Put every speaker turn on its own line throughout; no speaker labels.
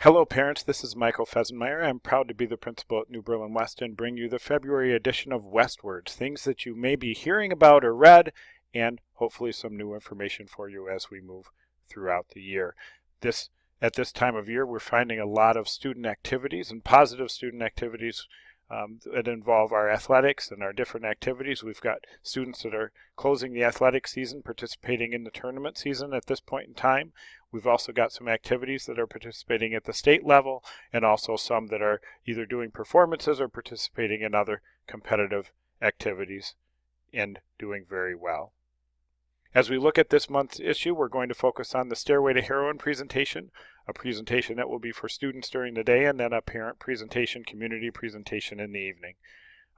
Hello parents, this is Michael Fesenmeyer. I'm proud to be the principal at New Berlin West and bring you the February edition of Westwards, things that you may be hearing about or read, and hopefully some new information for you as we move throughout the year. At this time of year, we're finding a lot of student activities and positive student activities that involve our athletics and our different activities. We've got students that are closing the athletic season, participating in the tournament season at this point in time. We've also got some activities that are participating at the state level, and also some that are either doing performances or participating in other competitive activities and doing very well. As we look at this month's issue, we're going to focus on the Stairway to Heroin presentation, a presentation that will be for students during the day, and then a parent presentation, community presentation in the evening.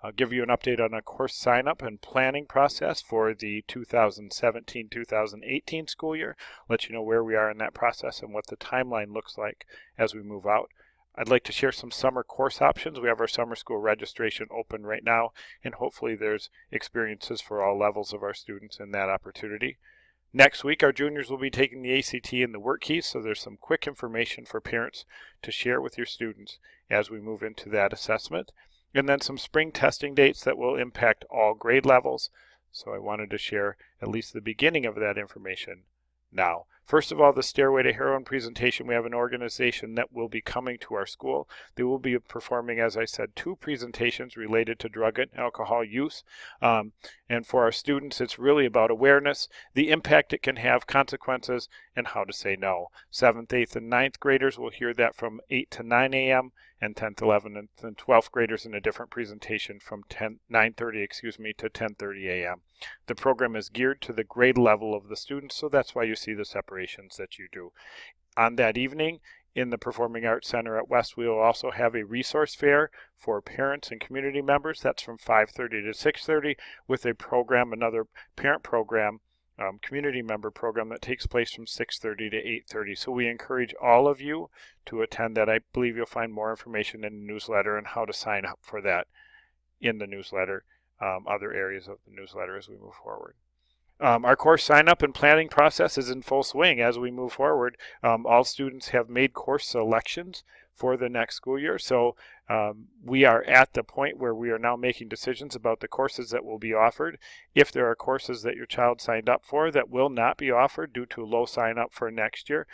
I'll give you an update on a course sign-up and planning process for the 2017-2018 school year, let you know where we are in that process and what the timeline looks like as we move out. I'd like to share some summer course options. We have our summer school registration open right now, and hopefully there's experiences for all levels of our students in that opportunity. Next week, our juniors will be taking the ACT and the work keys, so there's some quick information for parents to share with your students as we move into that assessment. And then some spring testing dates that will impact all grade levels. So I wanted to share at least the beginning of that information now. First of all, the Stairway to Heroin presentation, we have an organization that will be coming to our school. They will be performing, as I said, 2 presentations related to drug and alcohol use. And for our students, it's really about awareness, the impact it can have, consequences, and how to say no. 7th, 8th, and 9th graders will hear that from 8 to 9 a.m. and 10th, 11th, and 12th graders in a different presentation from 9:30 to 10:30 a.m. The program is geared to the grade level of the students, so that's why you see the separations that you do. On that evening, in the Performing Arts Center at West, we will also have a resource fair for parents and community members. That's from 5:30 to 6:30 with a program, another parent program, community member program that takes place from 6:30 to 8:30. So we encourage all of you to attend that. I believe you'll find more information in the newsletter and how to sign up for that in the newsletter, other areas of the newsletter as we move forward. Our course sign-up and planning process is in full swing as we move forward. All students have made course selections for the next school year, so we are at the point where we are now making decisions about the courses that will be offered. If there are courses that your child signed up for that will not be offered due to low sign-up for next year,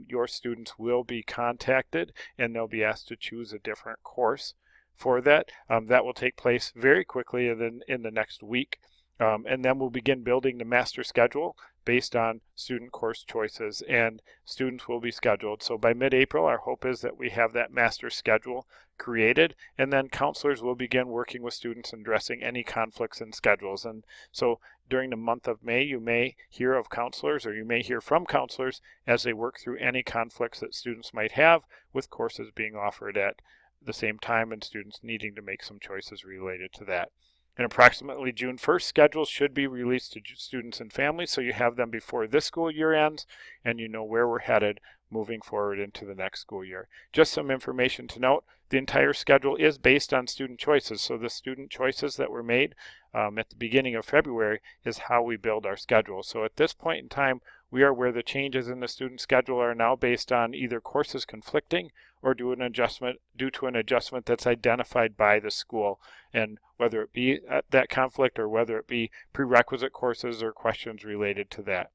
your students will be contacted and they'll be asked to choose a different course for that. That will take place very quickly in the next week. And then we'll begin building the master schedule based on student course choices, and students will be scheduled. So by mid-April, our hope is that we have that master schedule created, and then counselors will begin working with students and addressing any conflicts in schedules. And so during the month of May, you may hear of counselors, or you may hear from counselors as they work through any conflicts that students might have with courses being offered at the same time and students needing to make some choices related to that. And approximately June 1st, schedules should be released to students and families, so you have them before this school year ends and you know where we're headed moving forward into the next school year. Just some information to note, the entire schedule is based on student choices, so the student choices that were made at the beginning of February is how we build our schedule. So at this point in time, we are where the changes in the student schedule are now based on either courses conflicting or due to an adjustment that's identified by the school, and whether it be that conflict or whether it be prerequisite courses or questions related to that.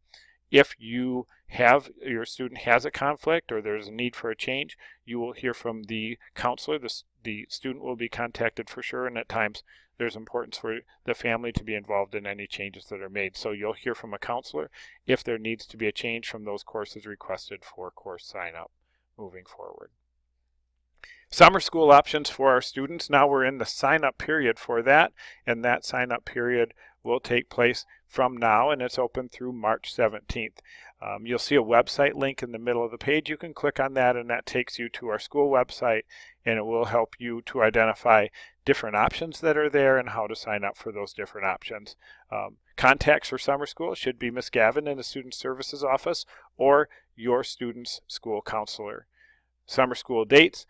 If your student has a conflict or there's a need for a change, you will hear from the counselor. The student will be contacted for sure, and at times there's importance for the family to be involved in any changes that are made. So you'll hear from a counselor if there needs to be a change from those courses requested for course sign-up moving forward. Summer school options for our students. Now we're in the sign-up period for that, and that sign-up period will take place from now, and it's open through March 17th. You'll see a website link in the middle of the page. You can click on that, and that takes you to our school website, and it will help you to identify different options that are there and how to sign up for those different options. Contacts for summer school should be Ms. Gavin in the Student Services Office or your student's school counselor. Summer school dates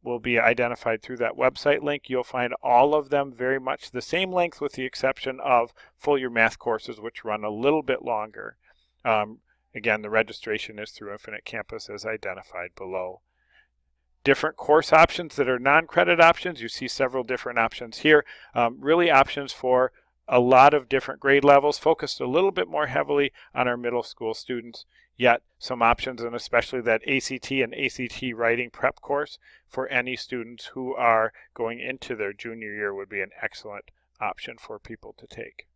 will be identified through that website link. You'll find all of them very much the same length with the exception of full year math courses, which run a little bit longer. Again, the registration is through Infinite Campus as identified below. different course options that are non-credit options. You see several different options here, really options for a lot of different grade levels, focused a little bit more heavily on our middle school students, yet some options, and especially that ACT and ACT writing prep course for any students who are going into their junior year would be an excellent option for people to take.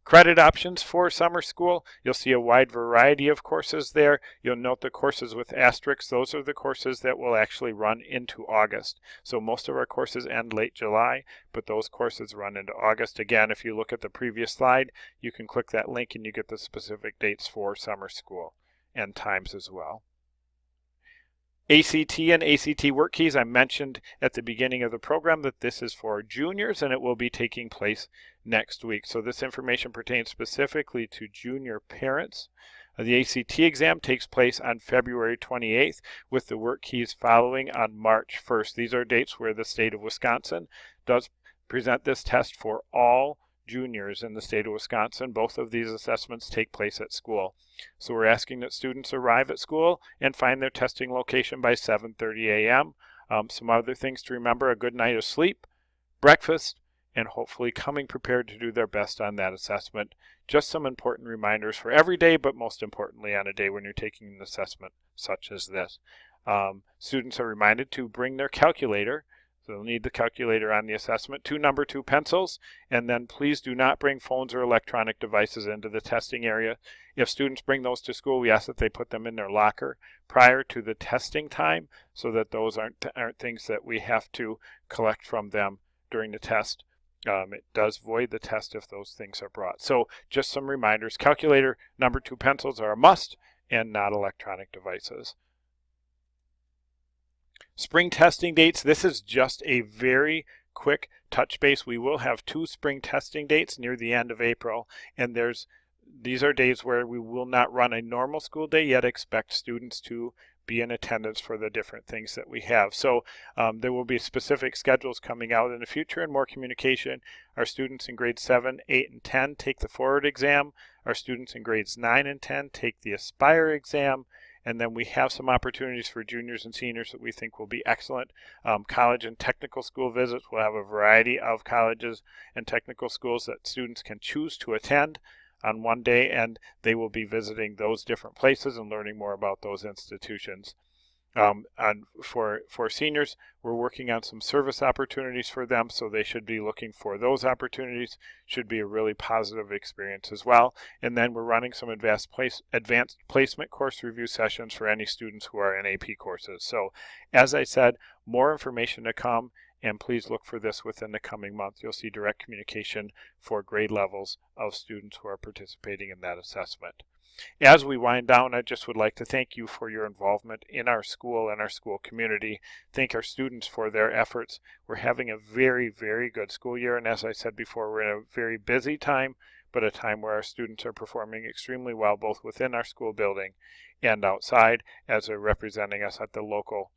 Credit options for summer school, you'll see a wide variety of courses there. You'll note the courses with asterisks. Those are the courses that will actually run into August. So most of our courses end late July, but those courses run into August. Again, if you look at the previous slide, you can click that link and you get the specific dates for summer school and times as well. ACT and ACT work keys, I mentioned at the beginning of the program that this is for juniors and it will be taking place next week. So this information pertains specifically to junior parents. The ACT exam takes place on February 28th with the work keys following on March 1st. These are dates where the state of Wisconsin does present this test for all juniors in the state of Wisconsin. Both of these assessments take place at school. So we're asking that students arrive at school and find their testing location by 7:30 a.m. Some other things to remember: a good night of sleep, breakfast, and hopefully coming prepared to do their best on that assessment. Just some important reminders for every day, but most importantly on a day when you're taking an assessment such as this. Students are reminded to bring their calculator. So they'll need the calculator on the assessment, 2 number 2 pencils, and then please do not bring phones or electronic devices into the testing area. If students bring those to school, we ask that they put them in their locker prior to the testing time so that those aren't things that we have to collect from them during the test. It does void the test if those things are brought. So just some reminders: calculator, number 2 pencils are a must, and not electronic devices. Spring testing dates, this is just a very quick touch base. We will have 2 spring testing dates near the end of April, and these are days where we will not run a normal school day, yet expect students to be in attendance for the different things that we have. So there will be specific schedules coming out in the future and more communication. Our students in grades 7, 8, and 10 take the Forward exam. Our students in grades 9 and 10 take the Aspire exam. And then we have some opportunities for juniors and seniors that we think will be excellent. College and technical school visits. We'll have a variety of colleges and technical schools that students can choose to attend on one day, and they will be visiting those different places and learning more about those institutions. And for seniors, we're working on some service opportunities for them, so they should be looking for those opportunities. Should be a really positive experience as well. And then we're running some advanced placement course review sessions for any students who are in AP courses. So as I said, more information to come, and please look for this within the coming month. You'll see direct communication for grade levels of students who are participating in that assessment. As we wind down, I just would like to thank you for your involvement in our school and our school community. Thank our students for their efforts. We're having a very, very good school year, and as I said before, we're in a very busy time, but a time where our students are performing extremely well, both within our school building and outside, as they're representing us at the local,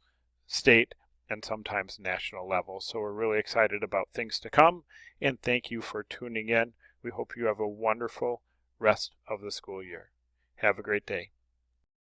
state, and sometimes national level. So we're really excited about things to come, and thank you for tuning in. We hope you have a wonderful rest of the school year. Have a great day.